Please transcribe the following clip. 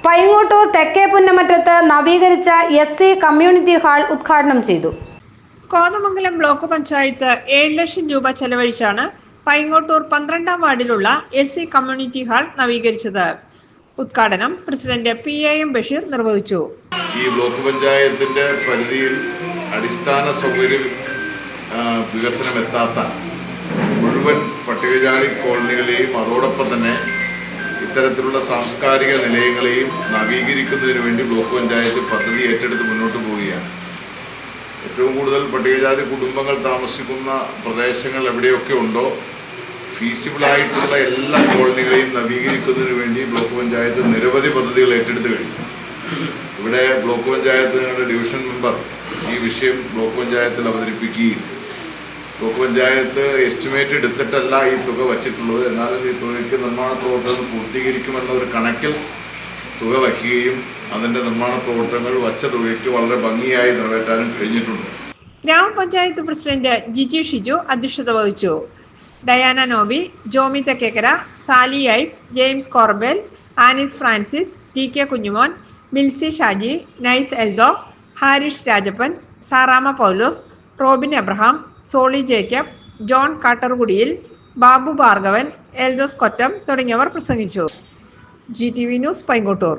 പൈങ്ങോട്ടൂർ തെക്കേ പുന്നമറ്റത്ത് നവീകരിച്ച Sc. Community hall ഉദ്ഘാടനം ചെയ്തു. കോതമംഗലം ബ്ലോക്ക് പഞ്ചായത്ത് 7 ലക്ഷം രൂപ ചെലവഴിച്ചാണ് പൈങ്ങോട്ടൂർ 12ാം വാർഡിലുള്ള എസ്.സി. കമ്മ്യൂണിറ്റി ഹാൾ നവീകരിച്ചത്. ഉദ്ഘാടനം പ്രസിഡന്റ് PAM ബഷീർ നിർവഹിച്ചു. ഈ ബ്ലോക്ക് പഞ്ചായത്തിന്റെ പരിധിയിൽ അടിസ്ഥാന സൗകര്യ വികസനം എത്താത്ത മുഴുവൻ പട്ടികജാതി കോളനികളെയും അതോടൊപ്പം തന്നെ ഇത്തരത്തിലുള്ള സാംസ്കാരിക നിലയങ്ങളെയും നവീകരിക്കുന്നതിന് വേണ്ടി ബ്ലോക്ക് പഞ്ചായത്ത് പദ്ധതി ഏറ്റെടുത്ത് മുന്നോട്ട് പോവുകയാണ്. ഏറ്റവും കൂടുതൽ പട്ടികജാതി കുടുംബങ്ങൾ താമസിക്കുന്ന പ്രദേശങ്ങൾ എവിടെയൊക്കെ ഉണ്ടോ ഫീസിബിളായിട്ടുള്ള എല്ലാ കോളനികളെയും നവീകരിക്കുന്നതിന് വേണ്ടി ബ്ലോക്ക് പഞ്ചായത്ത് നിരവധി പദ്ധതികൾ ഏറ്റെടുത്ത് കഴിഞ്ഞു. ഇവിടെ ബ്ലോക്ക് പഞ്ചായത്തുകളുടെ ഡിവിഷൻ മെമ്പർ ഈ വിഷയം ബ്ലോക്ക് പഞ്ചായത്തിൽ അവതരിപ്പിക്കുകയും ബ്ലോക്ക് പഞ്ചായത്ത് എസ്റ്റിമേറ്റ് എടുത്തിട്ടല്ല ഈ തുക വച്ചിട്ടുള്ളത്, എന്നാലും ഈ തുകയ്ക്ക് നിർമ്മാണ പ്രവർത്തനം പൂർത്തീകരിക്കുമെന്ന ഒരു കണക്കിൽ തുക വയ്ക്കുകയും അതിൻ്റെ നിർമ്മാണ പ്രവർത്തനങ്ങൾ വച്ച തുകയ്ക്ക് വളരെ ഭംഗിയായി നിറവേറ്റാനും കഴിഞ്ഞിട്ടുണ്ട്. ഗ്രാമപഞ്ചായത്ത് പ്രസിഡന്റ് ജിജി ഷിജു അധ്യക്ഷത വഹിച്ചു. ഡയാന നോബി, ജോമി തെക്കേക്കര, സാലി ഐബ്, ജെയിംസ് കോർബേൽ, ആനിസ് ഫ്രാൻസിസ്, TK കുഞ്ഞുമോൻ, മിൽസി ഷാജി, നൈസ് എൽദോ, ഹാരിഷ് രാജപ്പൻ, സാറാമ പൗലോസ്, റോബിൻ എബ്രഹാം, സോളി ജേക്കബ്, ജോൺ കാട്ടർകുടിയിൽ, ബാബു ഭാർഗവൻ, എൽദോസ് കൊറ്റം തുടങ്ങിയവർ പ്രസംഗിച്ചു. GTV news Paingottoor.